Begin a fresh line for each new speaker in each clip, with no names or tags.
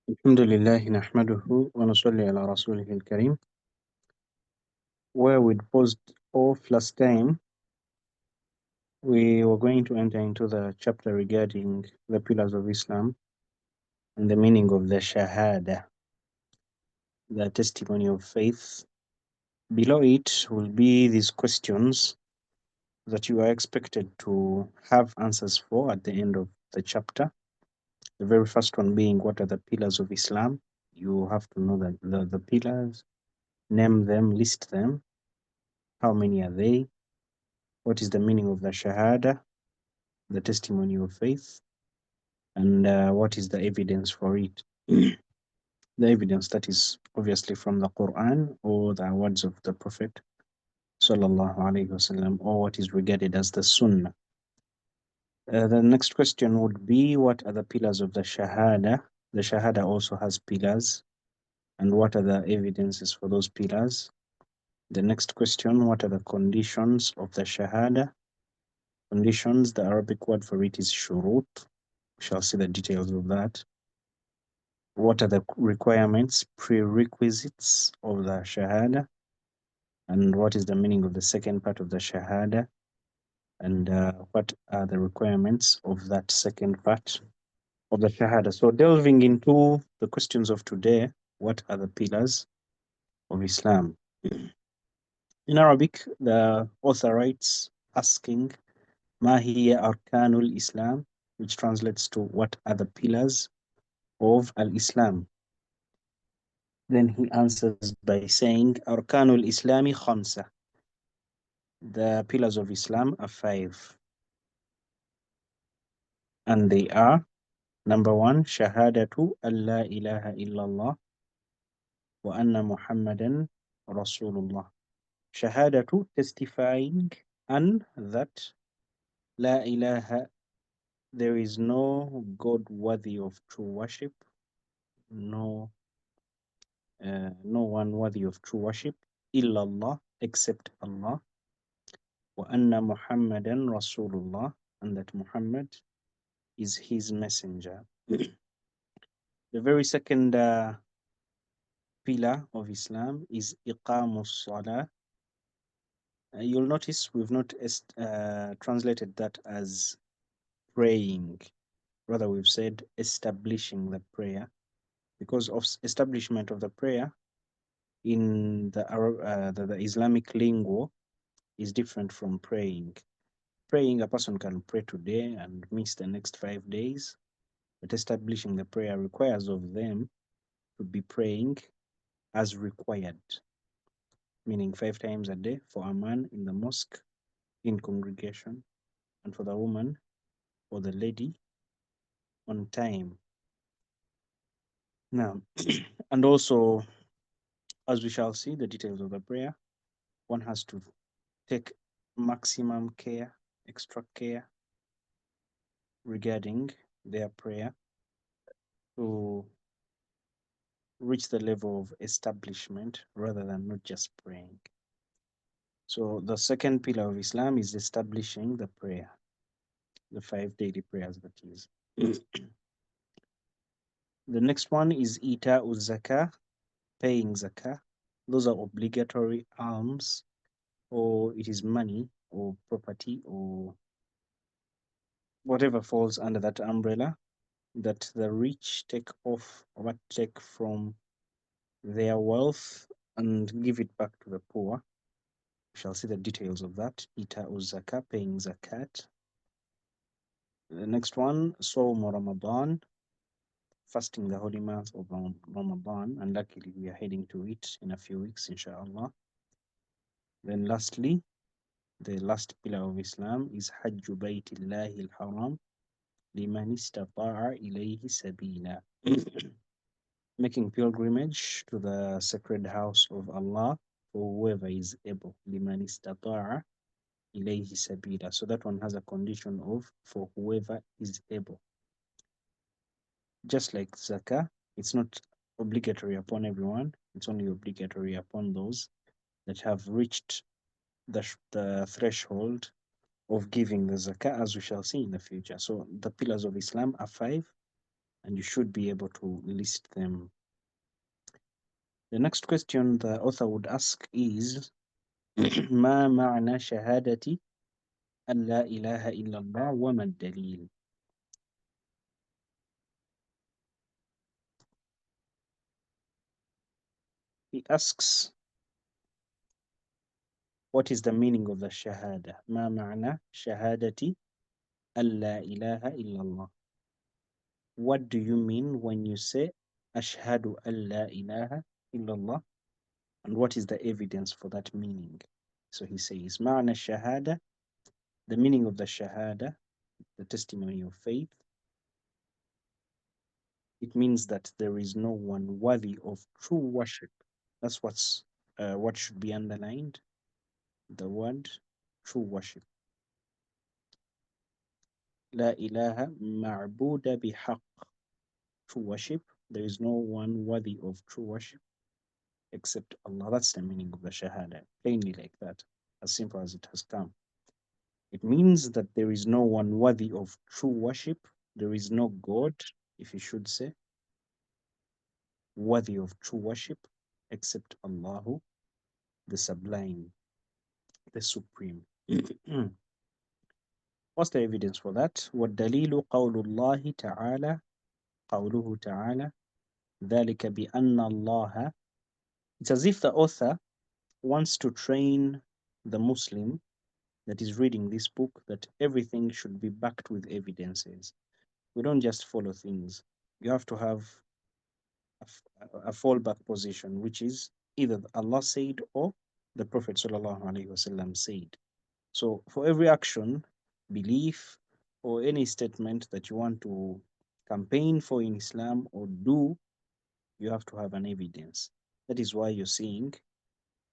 الحمد لله نحمده ونصلي على رسوله الكريم. Where we paused off last time, we were going to enter into the chapter regarding the pillars of Islam and the meaning of the Shahada, the testimony of faith. Below it will be these questions that you are expected to have answers for at the end of the chapter. The very first one being, what are the pillars of Islam? You have to know the pillars, name them, list them. How many are they? What is the meaning of the Shahada, the testimony of faith, and what is the evidence for it? The evidence that is obviously from the Quran or the words of the Prophet sallallahu alaihi wasallam, or what is regarded as the Sunnah. The next question would be, what are the pillars of the Shahada? The Shahada also has pillars, and what are the evidences for those pillars? The next question, what are the conditions of the Shahada? Conditions, the Arabic word for it is shurut. We shall see the details of that. What are the requirements, prerequisites of the Shahada? And what is the meaning of the second part of the Shahada? And what are the requirements of that second part of the Shahada? So, delving into the questions of today, what are the pillars of Islam? In Arabic, the author writes asking, Ma hiya arkanul Islam, which translates to what are the pillars of al-Islam. Then he answers by saying, Arkanul Islami khamsa. The pillars of Islam are 5. And they are, number 1, Shahadatu Allah ilaha illallah wa anna Muhammadan Rasulullah. Shahadatu, testifying, and that La ilaha, there is no God worthy of true worship, no one worthy of true worship, illallah, except Allah, wa anna Muhammadan Rasulullah, and that Muhammad is his messenger. The very second pillar of Islam is Iqamus Salah. You'll notice we've not translated that as praying. Rather, we've said establishing the prayer, because of establishment of the prayer in the Islamic lingo is different from praying. Praying, a person can pray today and miss the next 5 days, but establishing the prayer requires of them to be praying as required, meaning 5 times a day for a man in the mosque in congregation, and for the woman or the lady on time. Now, and also, as we shall see the details of the prayer, one has to take maximum care, extra care regarding their prayer to reach the level of establishment rather than not just praying. So the second pillar of Islam is establishing the prayer, the 5 daily prayers, that is. The next one is Ita Zakah, paying Zakah. Those are obligatory alms, or it is money or property or whatever falls under that umbrella that the rich take off or take from their wealth and give it back to the poor. We shall see the details of that. Ita Zakah, paying Zakat. The next one, Sawm Ramadan, fasting the holy month of Ramadan, and luckily we are heading to it in a few weeks, inshallah. Then lastly, the last pillar of Islam is Hajju Baytillahi al-Haram liman istata'a ilayhi sabila. Making pilgrimage to the sacred house of Allah for whoever is able. Liman istata'a ilayhi sabila. So that one has a condition of for whoever is able. Just like Zakah, it's not obligatory upon everyone. It's only obligatory upon those that have reached the threshold of giving the Zakah, as we shall see in the future. So the pillars of Islam are 5, and you should be able to list them. The next question the author would ask is ما معنى شهادة أن لا إله إلا الله وما الدليل. He asks, what is the meaning of the shahada? ما معنى شهادة أن لا إله إلا الله. What do you mean when you say أشهد أن لا إله إلا الله? And what is the evidence for that meaning? So he says معنى الشهادة, the meaning of the shahada, the testimony of faith. It means that there is no one worthy of true worship. That's what should be underlined. The word true worship. لا إله معبود بحق. True worship. There is no one worthy of true worship except Allah. That's the meaning of the Shahada. Plainly like that. As simple as it has come. It means that there is no one worthy of true worship. There is no God, if you should say, worthy of true worship except Allah, the Sublime, the Supreme. What's the evidence for that? وَالدَّلِيلُ قَوْلُ اللَّهِ تَعَالَى قَوْلُهُ تَعَالَى ذَلِكَ بِأَنَّ اللَّهَ. It's as if the author wants to train the Muslim that is reading this book that everything should be backed with evidences. We don't just follow things. You have to have a fallback position, which is either Allah said or the Prophet ﷺ said. So for every action, belief, or any statement that you want to campaign for in Islam or do, you have to have an evidence. That is why you're seeing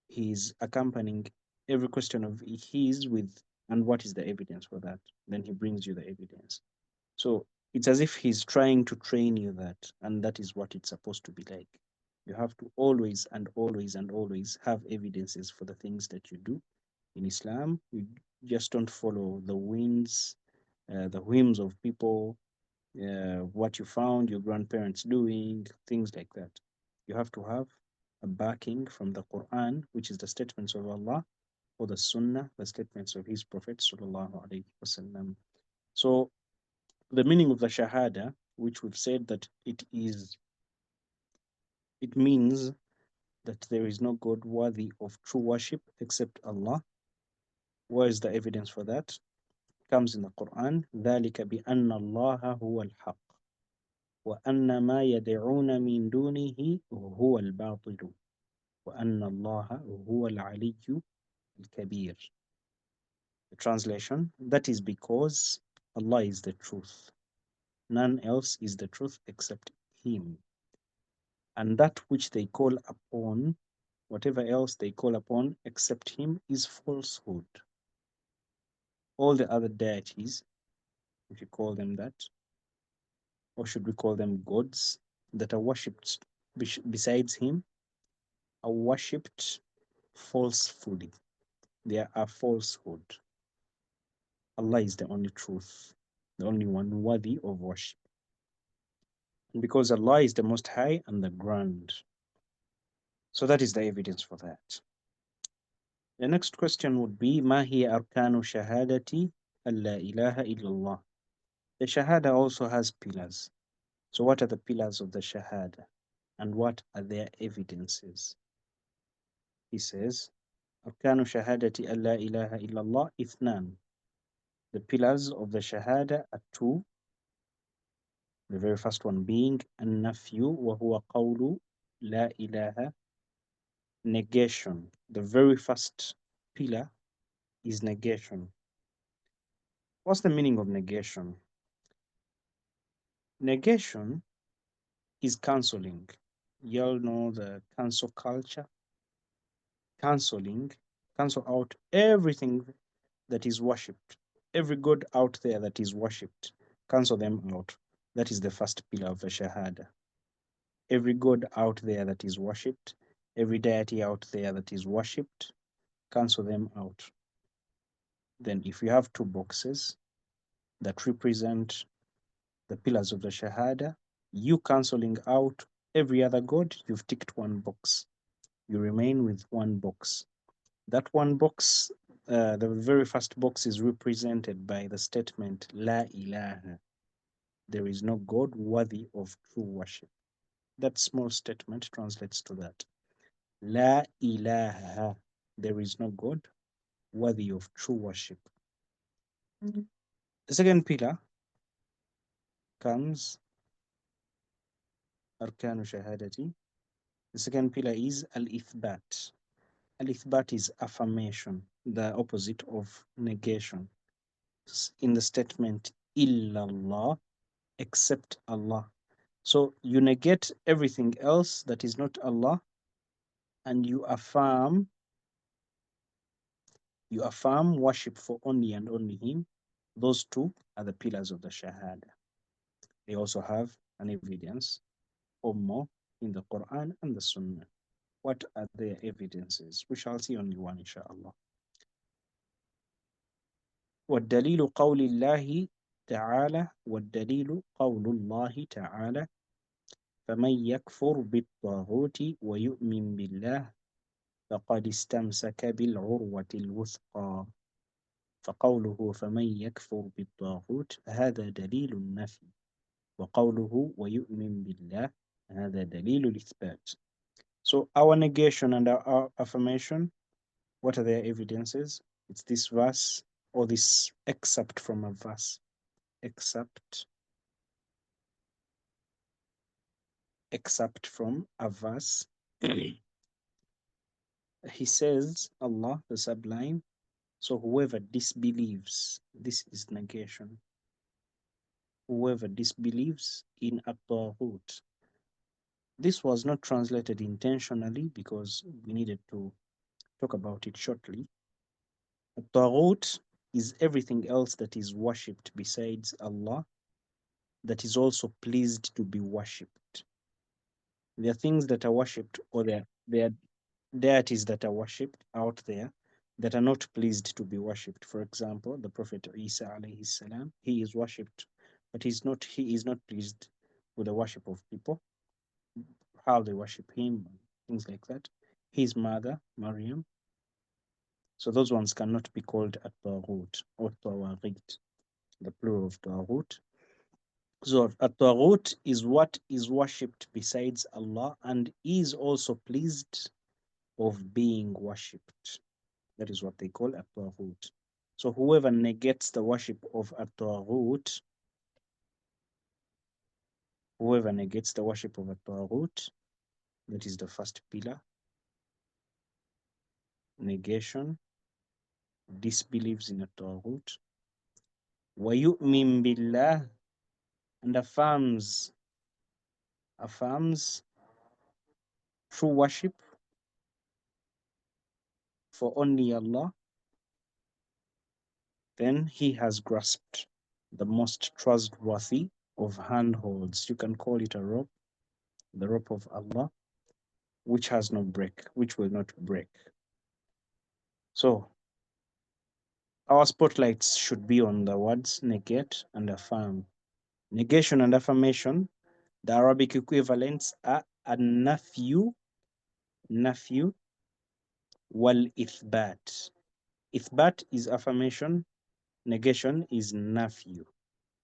he's accompanying every question of his with, and what is the evidence for that? Then he brings you the evidence. So it's as if he's trying to train you that, and that is what it's supposed to be like. You have to always and always and always have evidences for the things that you do in Islam. You just don't follow the winds, the whims of people, what you found your grandparents doing, things like that. You have to have a backing from the Quran, which is the statements of Allah, or the Sunnah, the statements of His Prophet sallallahu alaihi wasallam. So the meaning of the Shahada, which we've said that it means that there is no God worthy of true worship except Allah. Where is the evidence for that? It comes in the Quran. ذَلِكَ بِأَنَّ اللَّهَ هُوَ الْحَقُّ وَأَنَّ مَا يَدْعُونَ مِن دُونِهِ هُوَ الْبَاطِلُ وَأَنَّ اللَّهَ هُوَ الْعَلِيُّ الْكَبِيرُ. The translation, that is because Allah is the truth. None else is the truth except Him. And that which they call upon, whatever else they call upon except Him, is falsehood. All the other deities, if you call them that, or should we call them gods, that are worshipped besides Him, are worshipped falsely. They are falsehood. Allah is the only truth, the only one worthy of worship. And because Allah is the most high and the grand. So that is the evidence for that. The next question would be ما هي أركان شهادة أن لا إله إلا الله. The Shahada also has pillars. So what are the pillars of the Shahada? And what are their evidences? He says, أركان شهادة أن لا إله إلا الله إثنان. The pillars of the Shahada are two. The very first one being النفي وهو قول لا إله. Negation. The very first pillar is negation. What's the meaning of negation? Negation is canceling. You all know the cancel culture. Canceling, cancel out everything that is worshipped. Every god out there that is worshipped, cancel them out. That is the first pillar of the Shahada. Every god out there that is worshipped, every deity out there that is worshipped, cancel them out. Then if you have two boxes that represent the pillars of the Shahada, You cancelling out every other god, you've ticked one box. You remain with one box. That one box, the very first box, is represented by the statement La ilaha. There is no God worthy of true worship. That small statement translates to that. La ilaha. There is no God worthy of true worship. The second pillar comes Arkanu Shahadati. The second pillar is Al Ithbat. Al Ithbat is affirmation, the opposite of negation. In the statement illallah, except Allah. So you negate everything else that is not Allah, and you affirm worship for only and only Him. Those two are the pillars of the Shahada. They also have an evidence or more in the Quran and the Sunnah. What are their evidences? We shall see only one, inshallah. والدليل قول الله تعالى والدليل قول الله تعالى فمن يكفر بالطاغوت ويؤمن بالله فقد استمسك بالعروة الوثقى. فقوله فمن يكفر بالطاغوت هذا دليل النفي، وقوله ويؤمن بالله هذا دليل الإثبات. So our negation and our affirmation, what are their evidences? It's this verse or this excerpt from a verse. Excerpt from a verse. He says, Allah, the Sublime, so whoever disbelieves, this is negation. Whoever disbelieves in a taghut. This was not translated intentionally because we needed to talk about it shortly. A taghut is everything else that is worshipped besides Allah, that is also pleased to be worshipped. There are things that are worshipped, or there are deities that are worshipped out there that are not pleased to be worshipped. For example, the Prophet Isa alayhi salam, he is worshipped, but he is not pleased with the worship of people, how they worship him, things like that. His mother, Maryam. So those ones cannot be called a taghut or tawaghit, the plural of taghut. So a taghut is what is worshipped besides Allah and is also pleased of being worshipped. That is what they call a taghut. So whoever negates the worship of a taghut, whoever negates the worship of a taghut, that is the first pillar, negation, disbelieves in a taghut, وَيُؤْمِن بِاللَّهِ, and affirms true worship for only Allah, then he has grasped the most trustworthy of handholds. You can call it a rope, the rope of Allah, which has no break, which will not break. So our spotlights should be on the words negate and affirm. Negation and affirmation, the Arabic equivalents are an-nafyu, nafyu, wal ithbat. Ithbat is affirmation, negation is nafyu.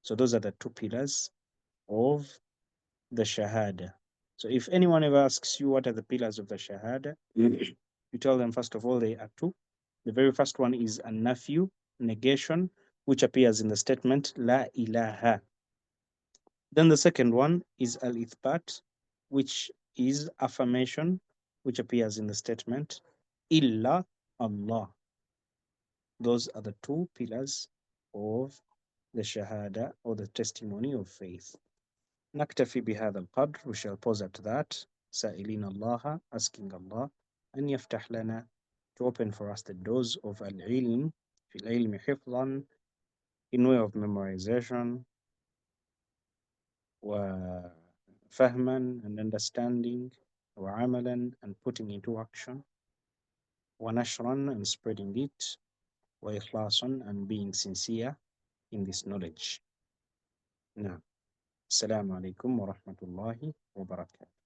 So those are the two pillars of the Shahada. So if anyone ever asks you what are the pillars of the Shahada, you tell them first of all they are two. The very first one is a nafyu, negation, which appears in the statement La ilaha. Then the second one is al ithbat, which is affirmation, which appears in the statement Illa Allah. Those are the two pillars of the Shahada or the testimony of faith. نكتفي بهذا القدر. We shall pause at that. سائلين الله, asking Allah أن يفتح لنا, to open for us the doors of al-ilm, في العلم حفظا, in way of memorization, وفهما and understanding, وعملا and putting into action, ونشرا and spreading it, وإخلاصا and being sincere in this knowledge. Now, Assalamu alaikum wa rahmatullahi wa barakatuh.